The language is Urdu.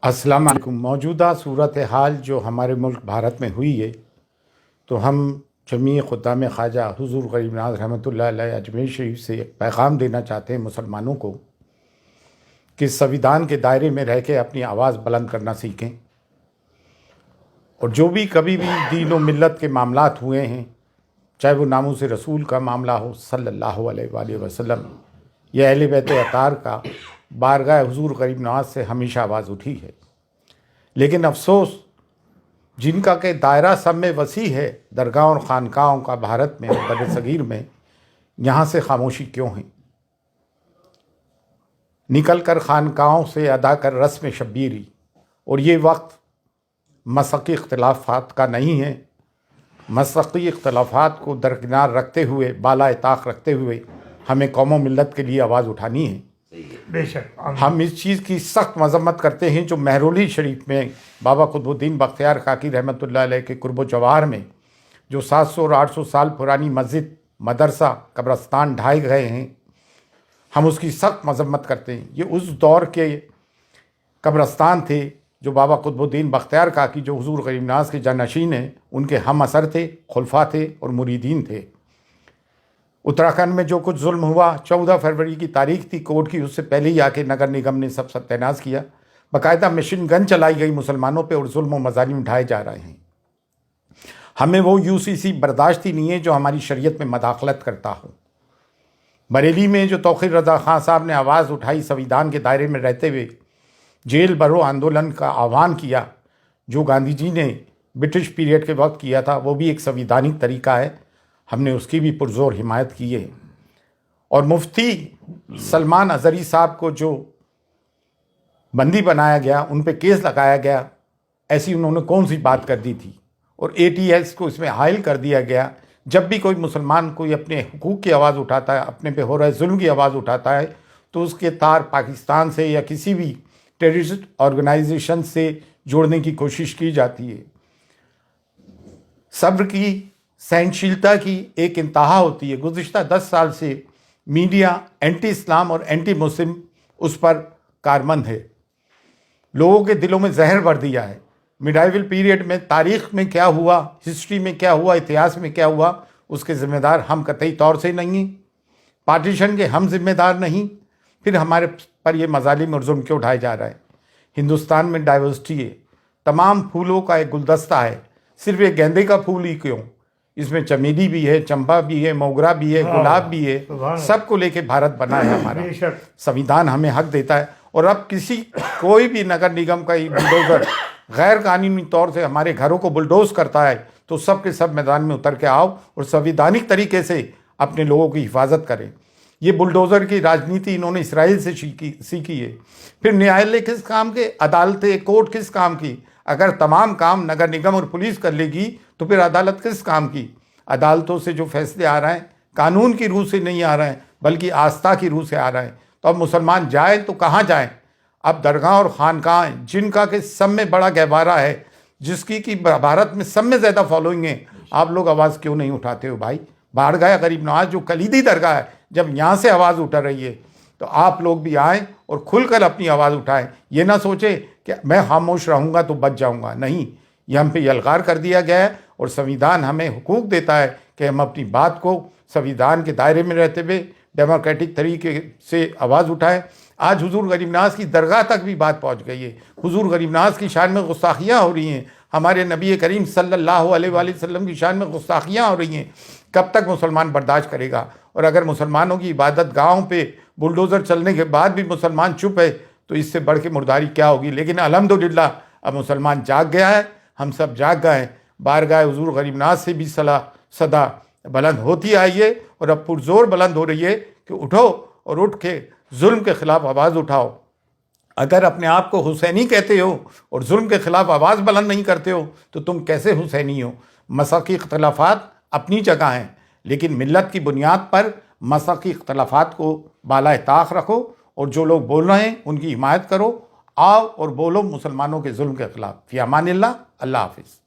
السلام علیکم۔ موجودہ صورتحال جو ہمارے ملک بھارت میں ہوئی ہے، تو ہم جمیع خدام خواجہ حضور غریب نواز رحمۃ اللہ علیہ اجمیر شریف سے ایک پیغام دینا چاہتے ہیں مسلمانوں کو کہ سویدھان کے دائرے میں رہ کے اپنی آواز بلند کرنا سیکھیں، اور جو بھی کبھی بھی دین و ملت کے معاملات ہوئے ہیں، چاہے وہ ناموس رسول کا معاملہ ہو صلی اللہ علیہ وآلہ وسلم یا اہل بیت اطہار کا، بارگاہ حضور غریب نواز سے ہمیشہ آواز اٹھی ہے۔ لیکن افسوس، جن کا کہ دائرہ سب میں وسیع ہے، درگاہ اور خانقاہوں کا بھارت میں اور بر صغیر میں، یہاں سے خاموشی کیوں ہے؟ نکل کر خانقاہوں سے ادا کر رسم شبیری، اور یہ وقت مسلکی اختلافات کا نہیں ہے۔ مسلکی اختلافات کو درکنار رکھتے ہوئے، بالا طاق رکھتے ہوئے ہمیں قوم و ملت کے لیے آواز اٹھانی ہے۔ بے شک ہم اس چیز کی سخت مذمت کرتے ہیں جو مہرولی شریف میں بابا قطب الدین بختیار کاکی رحمۃ اللہ علیہ کے قرب و جوار میں جو 700 اور 800 سال پرانی مسجد، مدرسہ، قبرستان ڈھائے گئے ہیں، ہم اس کی سخت مذمت کرتے ہیں۔ یہ اس دور کے قبرستان تھے جو بابا قطب الدین بختیار کاکی، جو حضور غریب نواز کے جانشین ہیں، ان کے ہم اثر تھے، خلفاء تھے اور مریدین تھے۔ اتراکھنڈ میں جو کچھ ظلم ہوا، 14 فروری کی تاریخ تھی کورٹ کی، اس سے پہلے ہی آ کے نگر نگم نے سب ستیہ ناش کیا۔ باقاعدہ مشین گن چلائی گئی مسلمانوں پہ اور ظلم و مظالم اٹھائے جا رہے ہیں۔ ہمیں وہ UCC برداشت ہی نہیں ہے جو ہماری شریعت میں مداخلت کرتا ہو۔ بریلی میں جو توقیر رضا خان صاحب نے آواز اٹھائی، سویدھان کے دائرے میں رہتے ہوئے جیل بھرو آندولن کا آہوان کیا، جو گاندھی جی نے برٹش پیریڈ کے وقت کیا تھا، وہ بھی ایک سویدھانک طریقہ ہے۔ ہم نے اس کی بھی پرزور حمایت کی ہے۔ اور مفتی سلمان اظہری صاحب کو جو بندی بنایا گیا، ان پہ کیس لگایا گیا، ایسی انہوں نے کون سی بات کر دی تھی؟ اور ATS کو اس میں حائل کر دیا گیا۔ جب بھی کوئی مسلمان کوئی اپنے حقوق کی آواز اٹھاتا ہے، اپنے پہ ہو رہے ظلم کی آواز اٹھاتا ہے، تو اس کے تار پاکستان سے یا کسی بھی ٹیررسٹ آرگنائزیشن سے جوڑنے کی کوشش کی جاتی ہے۔ صبر کی، سہنشیلتا کی ایک انتہا ہوتی ہے۔ گزشتہ 10 سال سے میڈیا اینٹی اسلام اور اینٹی مسلم اس پر کارمند ہے، لوگوں کے دلوں میں زہر بھر دیا ہے۔ میڈائیول پیریڈ میں تاریخ میں کیا ہوا، ہسٹری میں کیا ہوا، اتہاس میں کیا ہوا، اس کے ذمہ دار ہم قطعی طور سے نہیں ہیں۔ پارٹیشن کے ہم ذمہ دار نہیں، پھر ہمارے پر یہ مظالم اور ظلم کیوں اٹھائے جا رہے ہیں؟ ہندوستان میں ڈائیورسٹی ہے، تمام پھولوں کا ایک گلدستہ ہے، صرف ایک گیندے کا پھول ہی کیوں؟ اس میں چمیلی بھی ہے، چمپا بھی ہے، موگرا بھی ہے، گلاب بھی ہے، سب کو لے کے بھارت بنا ہے ہمارا۔ سویدھان ہمیں حق دیتا ہے، اور اب کوئی بھی نگر نگم کا بلڈوزر غیر قانونی طور سے ہمارے گھروں کو بلڈوز کرتا ہے، تو سب کے سب میدان میں اتر کے آؤ اور سویدھانک طریقے سے اپنے لوگوں کی حفاظت کریں۔ یہ بلڈوزر کی راجنیتی انہوں نے اسرائیل سے سیکھی ہے۔ پھر نیالیہ کس کام کے؟ عدالتیں، کورٹ کس کام کی؟ اگر تمام کام نگر نگم اور پولیس کر لے گی تو پھر عدالت کس کام کی؟ عدالتوں سے جو فیصلے آ رہے ہیں قانون کی روح سے نہیں آ رہے ہیں، بلکہ آستھا کی روح سے آ رہے ہیں۔ تو اب مسلمان جائیں تو کہاں جائیں؟ اب درگاہ اور خانقاہ، جن کا کہ سب میں بڑا گہوارہ ہے، جس کی کہ بھارت میں سب میں زیادہ فالوئنگ ہے، آپ لوگ آواز کیوں نہیں اٹھاتے ہو بھائی؟ بارگاہ غریب نواز جو کلیدی درگاہ ہے، جب یہاں سے آواز اٹھ رہی ہے تو آپ لوگ بھی آئیں اور کھل کر اپنی آواز اٹھائیں۔ یہ نہ سوچیں کہ میں خاموش رہوں گا تو بچ جاؤں گا، نہیں، یہ ہم پہ یلغار کر دیا گیا ہے، اور سویدھان ہمیں حقوق دیتا ہے کہ ہم اپنی بات کو سویدھان کے دائرے میں رہتے ہوئے ڈیموکریٹک طریقے سے آواز اٹھائیں۔ آج حضور غریب نواز کی درگاہ تک بھی بات پہنچ گئی ہے، حضور غریب نواز کی شان میں گستاخیاں ہو رہی ہیں، ہمارے نبی کریم صلی اللہ علیہ وآلہ وسلم کی شان میں گستاخیاں ہو رہی ہیں۔ کب تک مسلمان برداشت کرے گا؟ اور اگر مسلمانوں کی عبادت گاہوں پہ بلڈوزر چلنے کے بعد بھی مسلمان چپ ہے تو اس سے بڑھ کے مرداری کیا ہوگی؟ لیکن الحمدللہ اب مسلمان جاگ گیا ہے، ہم سب جاگ گئے ہیں۔ بارگاہ حضور غریب نواز سے بھی صدا بلند ہوتی آئی ہے، اور اب پرزور بلند ہو رہی ہے کہ اٹھو اور اٹھ کے ظلم کے خلاف آواز اٹھاؤ۔ اگر اپنے آپ کو حسینی کہتے ہو اور ظلم کے خلاف آواز بلند نہیں کرتے ہو تو تم کیسے حسینی ہو؟ مسلکی اختلافات اپنی جگہ ہیں، لیکن ملت کی بنیاد پر مسلکی اختلافات کو بالائے طاق رکھو، اور جو لوگ بول رہے ہیں ان کی حمایت کرو۔ آؤ اور بولو مسلمانوں کے ظلم کے خلاف۔ فی امان اللہ، اللہ حافظ۔